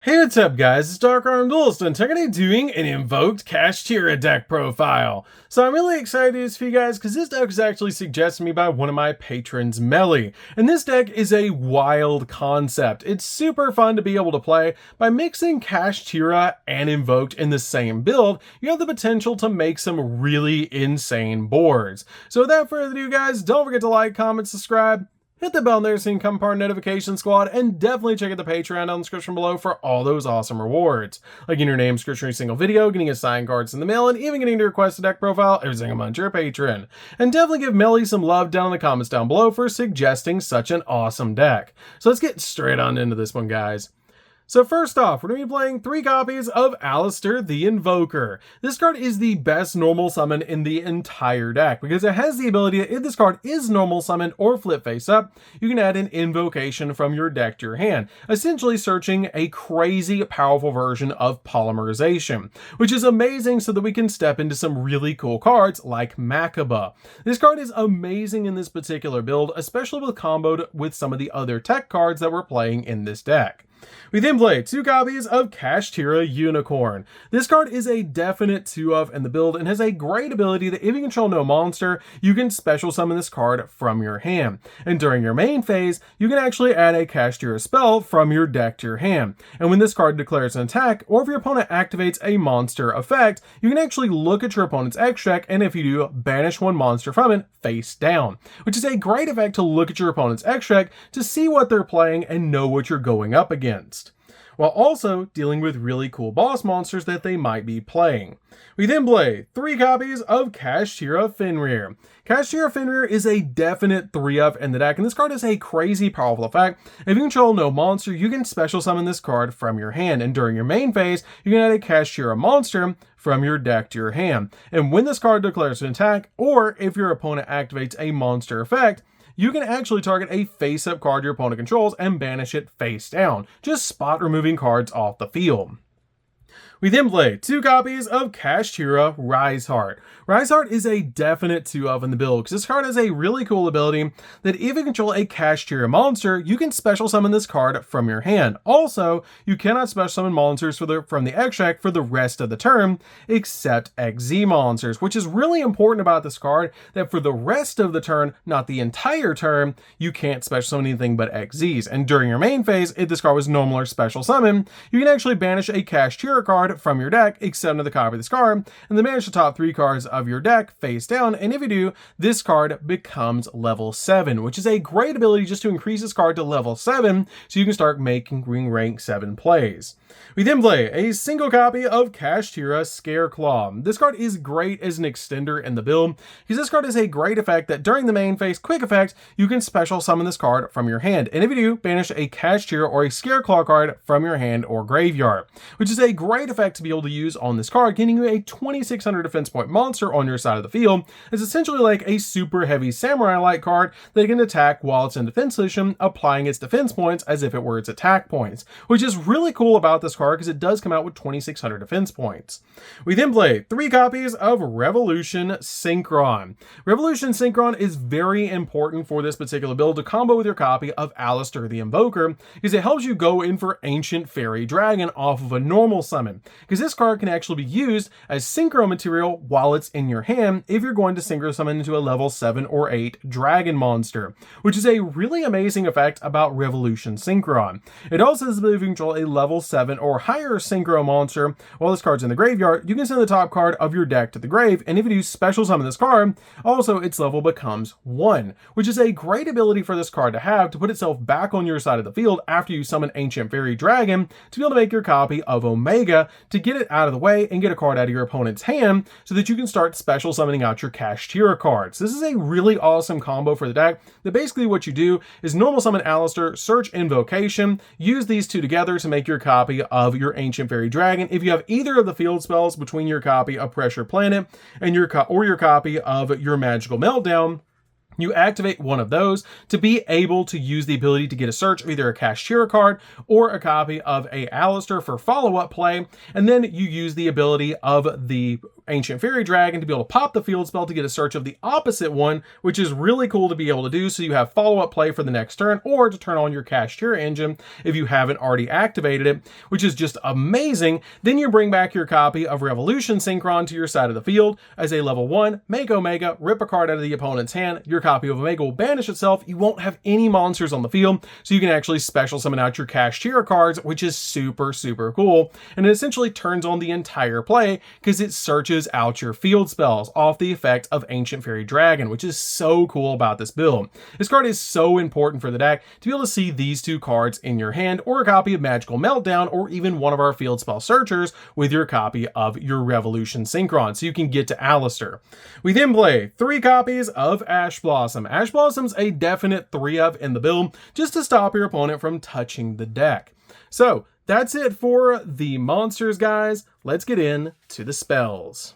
Hey, what's up guys, it's DarkArmedDuelist and today doing an Invoked Kashtira deck profile. So I'm really excited for you guys because this deck was actually suggested to me by one of my patrons, Meli. And this deck is a wild concept. It's super fun to be able to play. By mixing Kashtira and Invoked in the same build, you have the potential to make some really insane boards. So without further ado guys, don't forget to like, comment, subscribe. Hit the bell there so you can become part of the notification squad, and definitely check out the Patreon down in the description below for all those awesome rewards. Like getting your name description every single video, getting assigned cards in the mail, and even getting to request a deck profile every single month to your patron. And definitely give Meli some love down in the comments down below for suggesting such an awesome deck. So let's get straight on into this one, guys. So first off, we're going to be playing 3 copies of Alistair the Invoker. This card is the best normal summon in the entire deck because it has the ability that if this card is normal summoned or flip face up, you can add an invocation from your deck to your hand, essentially searching a crazy powerful version of polymerization, which is amazing so that we can step into some really cool cards like Makaba. This card is amazing in this particular build, especially with comboed with some of the other tech cards that we're playing in this deck. We then play 2 copies of Kashtira Unicorn. This card is a definite 2-of in the build and has a great ability that if you control no monster, you can special summon this card from your hand. And during your main phase, you can actually add a Kashtira spell from your deck to your hand. And when this card declares an attack, or if your opponent activates a monster effect, you can actually look at your opponent's X deck, and if you do, banish one monster from it face down, which is a great effect to look at your opponent's X deck to see what they're playing and know what you're going up against, while also dealing with really cool boss monsters that they might be playing. We then play 3 copies of Kashtira Fenrir. Kashtira Fenrir is a definite 3-of in the deck, and this card has a crazy powerful effect. If you control no monster, you can special summon this card from your hand, and during your main phase, you can add a Kashtira monster from your deck to your hand. And when this card declares an attack, or if your opponent activates a monster effect, you can actually target a face-up card your opponent controls and banish it face down, just spot removing cards off the field. We then play 2 copies of Kashtira Riseheart. Riseheart is a definite 2-of in the build because this card has a really cool ability that if you control a Kashtira monster, you can special summon this card from your hand. Also, you cannot special summon monsters from the X deck for the rest of the turn, except XZ monsters, which is really important about this card, that for the rest of the turn, not the entire turn, you can't special summon anything but XZs. And during your main phase, if this card was normal or special summon, you can actually banish a Kashtira card from your deck, except another copy of this card, and then banish the top 3 cards of your deck face down, and if you do, this card becomes level 7, which is a great ability just to increase this card to level 7 so you can start making rank 7 plays. We then play a single copy of Kashtira Scareclaw. This card is great as an extender in the build because this card has a great effect that during the main phase quick effect, you can special summon this card from your hand, and if you do, banish a Kashtira or a Scareclaw card from your hand or graveyard, which is a great effect to be able to use on this card, getting you a 2600 defense point monster on your side of the field. It's essentially like a super heavy samurai-like card that can attack while it's in defense position, applying its defense points as if it were its attack points, which is really cool about this card because it does come out with 2600 defense points. We then play 3 copies of Revolution Synchron. Revolution Synchron is very important for this particular build to combo with your copy of Alistair the Invoker because it helps you go in for Ancient Fairy Dragon off of a normal summon, because this card can actually be used as synchro material while it's in your hand if you're going to synchro summon into a level 7 or 8 dragon monster, which is a really amazing effect about Revolution Synchron. It also has the ability to control a level 7 or higher synchro monster while this card's in the graveyard. You can send the top card of your deck to the grave, and if you do special summon this card, also its level becomes 1, which is a great ability for this card to have to put itself back on your side of the field after you summon Ancient Fairy Dragon to be able to make your copy of Omega to get it out of the way and get a card out of your opponent's hand so that you can start special summoning out your Kashtira cards. This is a really awesome combo for the deck that basically what you do is normal summon Alistair, search Invocation, use these 2 together to make your copy of your Ancient Fairy Dragon. If you have either of the field spells between your copy of Pressure Planet and your copy of your Magical Meltdown, you activate one of those to be able to use the ability to get a search of either a Kashtira card or a copy of a Alistair for follow-up play, and then you use the ability of the Ancient Fairy Dragon to be able to pop the field spell to get a search of the opposite one, which is really cool to be able to do, so you have follow-up play for the next turn, or to turn on your Kashtira engine if you haven't already activated it, which is just amazing. Then you bring back your copy of Revolution Synchron to your side of the field as a level 1, make Omega, rip a card out of the opponent's hand, your copy of Omega will banish itself, you won't have any monsters on the field, so you can actually special summon out your Kashtira cards, which is super, super cool, and it essentially turns on the entire play because it searches out your field spells off the effect of Ancient Fairy Dragon, which is so cool about this build. This card is so important for the deck to be able to see these two cards in your hand, or a copy of Magical Meltdown, or even one of our field spell searchers with your copy of your Revolution Synchron, so you can get to Alistair. We then play 3 copies of Ash Blossom. Ash Blossom's a definite 3-of in the build, just to stop your opponent from touching the deck. So that's it for the monsters, guys. Let's get into the spells.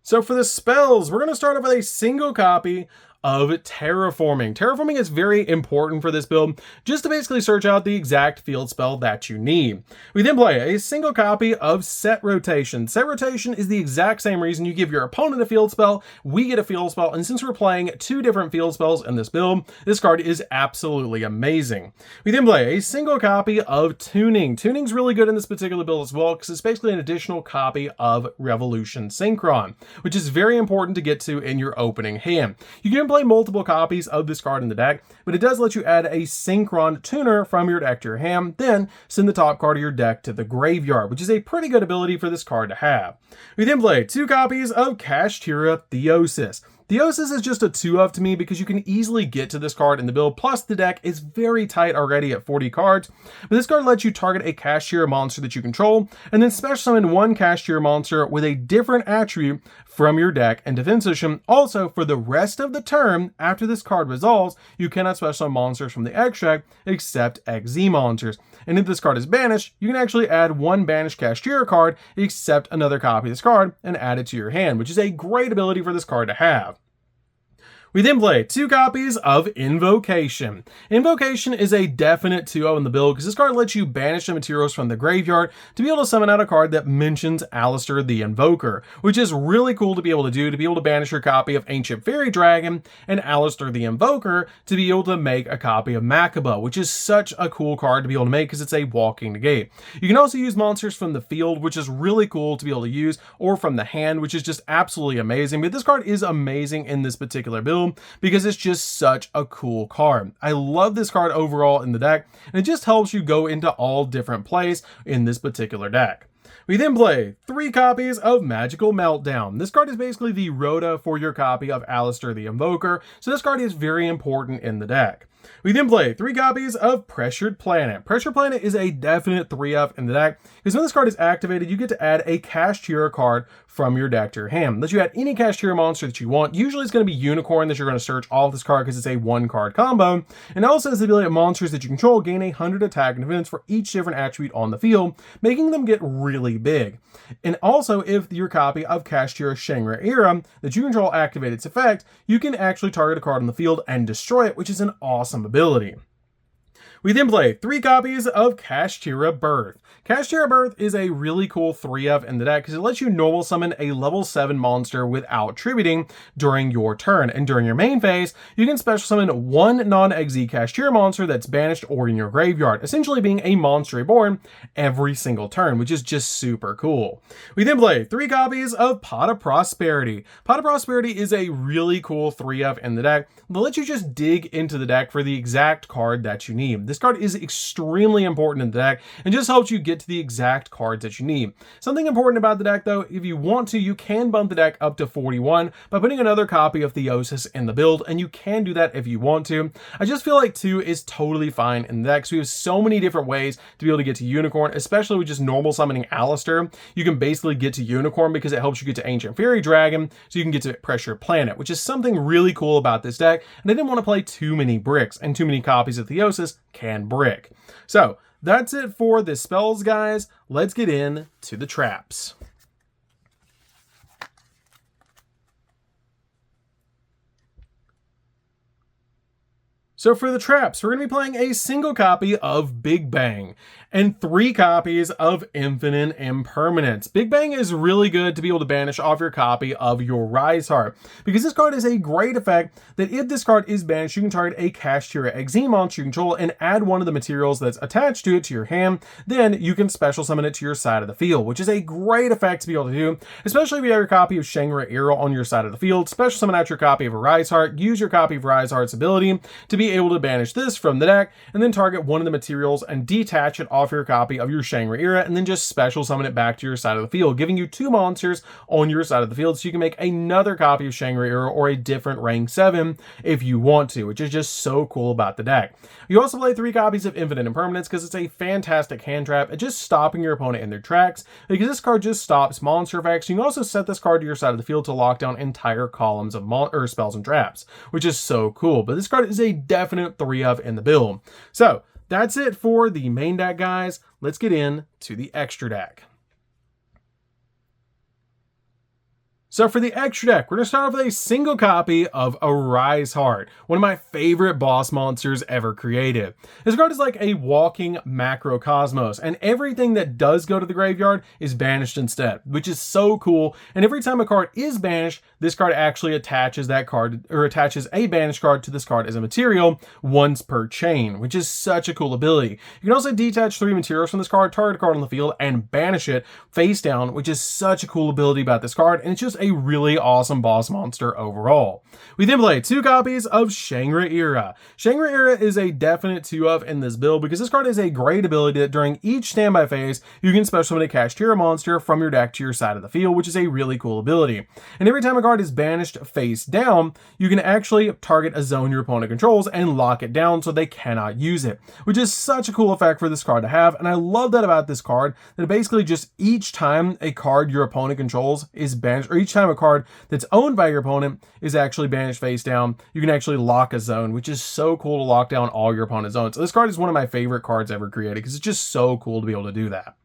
So for the spells, we're going to start off with a single copy of Terraforming. Terraforming is very important for this build, just to basically search out the exact field spell that you need. We then play a single copy of Set Rotation. Set Rotation is the exact same reason you give your opponent a field spell, we get a field spell, and since we're playing 2 different field spells in this build, this card is absolutely amazing. We then play a single copy of Tuning. Tuning's really good in this particular build as well, because it's basically an additional copy of Revolution Synchron, which is very important to get to in your opening hand. You can play multiple copies of this card in the deck, but it does let you add a Synchron tuner from your deck to your hand, then send the top card of your deck to the graveyard, which is a pretty good ability for this card to have. We then play 2 copies of Kashtira Theosis. Theosis is just a 2-of to me because you can easily get to this card in the build, plus the deck is very tight already at 40 cards, but this card lets you target a Kashtira monster that you control, and then special summon 1 Kashtira monster with a different attribute from your deck and defense position. Also, for the rest of the turn, after this card resolves, you cannot special summon monsters from the extract except XZ monsters. And if this card is banished, you can actually add 1 banished Kashtira card, except another copy of this card, and add it to your hand, which is a great ability for this card to have. We then play 2 copies of Invocation. Invocation is a definite 2-of in the build because this card lets you banish the materials from the graveyard to be able to summon out a card that mentions Alistair the Invoker, which is really cool to be able to banish your copy of Ancient Fairy Dragon and Alistair the Invoker to be able to make a copy of Makaba, which is such a cool card to be able to make because it's a walking negate. You can also use monsters from the field, which is really cool to be able to use, or from the hand, which is just absolutely amazing. But this card is amazing in this particular build because it's just such a cool card. I love this card overall in the deck, and it just helps you go into all different plays in this particular deck. We then play 3 copies of Magical Meltdown. This card is basically the Rhoda for your copy of Alistair the Invoker, so this card is very important in the deck. We then play 3 copies of Pressured Planet. Pressured Planet is a definite 3-of in the deck, because when this card is activated, you get to add a Kashtira card from your deck to your hand. Let you add any Kashtira monster that you want. Usually it's going to be Unicorn that you're going to search off this card because it's a 1-card combo. And it also has the ability of monsters that you control gain 100 attack and defense for each different attribute on the field, making them get really big. And also, if your copy of Kashtira Shangri Era that you control activates its effect, you can actually target a card on the field and destroy it, which is an awesome ability. We then play 3 copies of Kashtira Birth. Kashtira Birth is a really cool 3-of in the deck because it lets you normal summon a level 7 monster without tributing during your turn. And during your main phase, you can special summon 1 non-XZ Kashtira monster that's banished or in your graveyard, essentially being a monster reborn every single turn, which is just super cool. We then play 3 copies of Pot of Prosperity. Pot of Prosperity is a really cool 3-of in the deck that lets you just dig into the deck for the exact card that you need. This card is extremely important in the deck and just helps you get to the exact cards that you need. Something important about the deck though, if you want to, you can bump the deck up to 41 by putting another copy of Theosis in the build, and you can do that if you want to. I just feel like 2 is totally fine in the deck, so we have so many different ways to be able to get to Unicorn, especially with just normal summoning Alistair. You can basically get to Unicorn because it helps you get to Ancient Fairy Dragon, so you can get to Pressured Planet, which is something really cool about this deck, and I didn't want to play too many bricks, and too many copies of Theosis can brick. So that's it for the spells, guys. Let's get into the traps. So for the traps, we're going to be playing a single copy of Big Bang and 3 copies of Infinite Impermanence. Big Bang is really good to be able to banish off your copy of your Rise Heart, because this card is a great effect that if this card is banished, you can target a Kashtira Exene monster you control and add one of the materials that's attached to it to your hand. Then you can special summon it to your side of the field, which is a great effect to be able to do, especially if you have your copy of Shangri-La on your side of the field. Special summon out your copy of a Rise Heart, use your copy of Rise Heart's ability to be able to banish this from the deck, and then target one of the materials and detach it off your copy of your Shangri-La, and then just special summon it back to your side of the field, giving you 2 monsters on your side of the field, so you can make another copy of Shangri-La or a different rank 7 if you want to, which is just so cool about the deck. You also play 3 copies of Infinite Impermanence because it's a fantastic hand trap at just stopping your opponent in their tracks, because this card just stops monster effects. You can also set this card to your side of the field to lock down entire columns of spells and traps, which is so cool. But this card is a definite 3-of in the build. So that's it for the main deck, guys. Let's get into the extra deck. So for the extra deck, we're going to start off with a single copy of a Rise Heart, one of my favorite boss monsters ever created. This card is like a walking macrocosmos, and everything that does go to the graveyard is banished instead, which is so cool. And every time a card is banished, this card actually attaches that card, or attaches a banished card to this card as a material once per chain, which is such a cool ability. You can also detach 3 materials from this card, target a card on the field, and banish it face down, which is such a cool ability about this card, and it's just a really awesome boss monster overall. We then play 2 copies of Shangri-La. Shangri-La is a definite 2-of in this build because this card is a great ability that during each standby phase, you can special summon a Kashtira monster from your deck to your side of the field, which is a really cool ability. And every time a card is banished face down, you can actually target a zone your opponent controls and lock it down so they cannot use it, which is such a cool effect for this card to have. And I love that about this card, that basically just each time a card your opponent controls is banished, or each time a card that's owned by your opponent is actually banished face down, you can actually lock a zone, which is so cool to lock down all your opponent's zones. So this card is one of my favorite cards ever created because it's just so cool to be able to do that.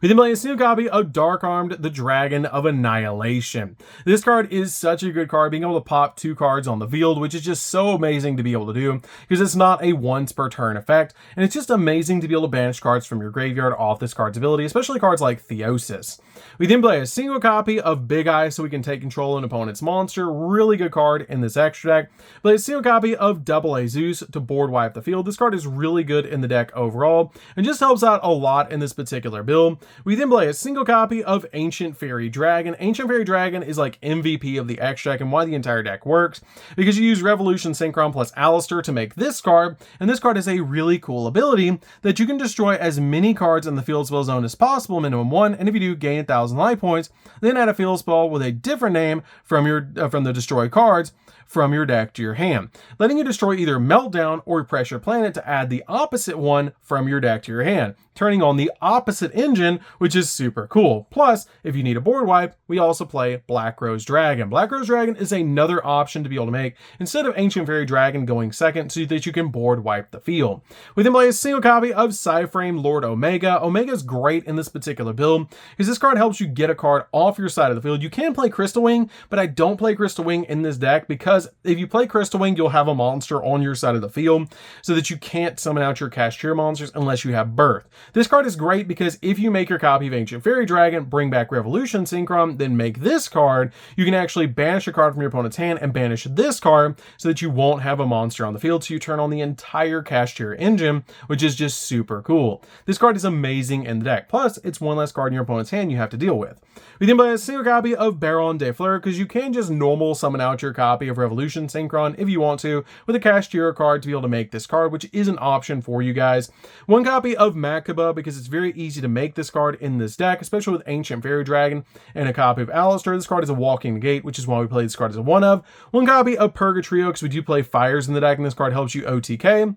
We then play a single copy of Dark-Armed, the Dragon of Annihilation. This card is such a good card, being able to pop 2 cards on the field, which is just so amazing to be able to do, because it's not a once per turn effect, and it's just amazing to be able to banish cards from your graveyard off this card's ability, especially cards like Theosis. We then play a single copy of Big Eye so we can take control of an opponent's monster. Really good card in this extra deck. Play a single copy of Double A Zeus to board wipe the field. This card is really good in the deck overall, and just helps out a lot in this particular build. We then play a single copy of Ancient Fairy Dragon. Ancient Fairy Dragon is like MVP of the extra deck and why the entire deck works, because you use Revolution Synchron plus Alistair to make this card, and this card has a really cool ability that you can destroy as many cards in the field spell zone as possible, minimum 1, and if you do, gain 1,000 life points, then add a field spell with a different name from the destroyed cards from your deck to your hand, letting you destroy either Meltdown or Pressure Planet to add the opposite one from your deck to your hand, turning on the opposite engine, which is super cool. Plus, if you need a board wipe, we also play Black Rose Dragon. Black Rose Dragon is another option to be able to make instead of Ancient Fairy Dragon going second, so that you can board wipe the field. We then play a single copy of Psyframe Lord Omega. Omega is great in this particular build because this card helps you get a card off your side of the field. You can play Crystal Wing, but I don't play Crystal Wing in this deck because if you play Crystal Wing, you'll have a monster on your side of the field so that you can't summon out your Kashtira monsters unless you have Birth. This card is great because if you make your copy of Ancient Fairy Dragon, bring back Revolution Synchron, then make this card, you can actually banish a card from your opponent's hand and banish this card so that you won't have a monster on the field, so you turn on the entire Kashtira engine, which is just super cool. This card is amazing in the deck. Plus, it's one less card in your opponent's hand you have to deal with. We then play a single copy of Baron de Fleur because you can just normal summon out your copy of Revolution Synchron if you want to with a Kashtira card to be able to make this card, which is an option for you guys. 1 copy of Makuba because it's very easy to make this card in this deck, especially with Ancient Fairy Dragon, and a copy of Alistair. This card is a walking gate, which is why we play this card as a 1-of. 1 copy of Purgatrio because we do play Fires in the deck, and this card helps you OTK.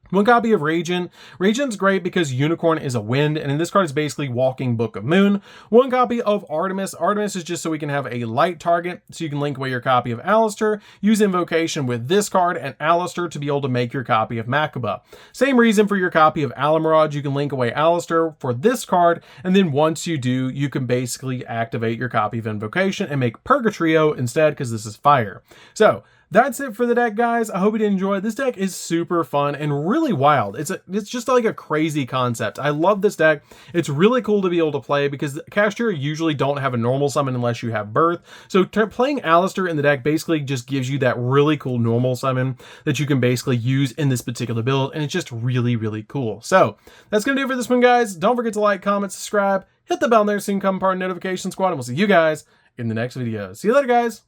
1 copy of Radiant. Radiant's great because Unicorn is a wind, and in this card is basically Walking Book of Moon. 1 copy of Artemis. Artemis is just so we can have a light target, so you can link away your copy of Alistair, use Invocation with this card and Alistair to be able to make your copy of Makuba. Same reason for your copy of Alamiraj, you can link away Alistair for this card, and then once you do, you can basically activate your copy of Invocation and make Purgatrio instead, because this is fire. So, that's it for the deck, guys. I hope you did enjoy. This deck is super fun and really wild. It's just like a crazy concept. I love this deck. It's really cool to be able to play because Kashtira usually don't have a normal summon unless you have Birth. So playing Alistair in the deck basically just gives you that really cool normal summon that you can basically use in this particular build, and it's just really, really cool. So that's going to do it for this one, guys. Don't forget to like, comment, subscribe, hit the bell there so you can become part of the notification squad, and we'll see you guys in the next video. See you later, guys.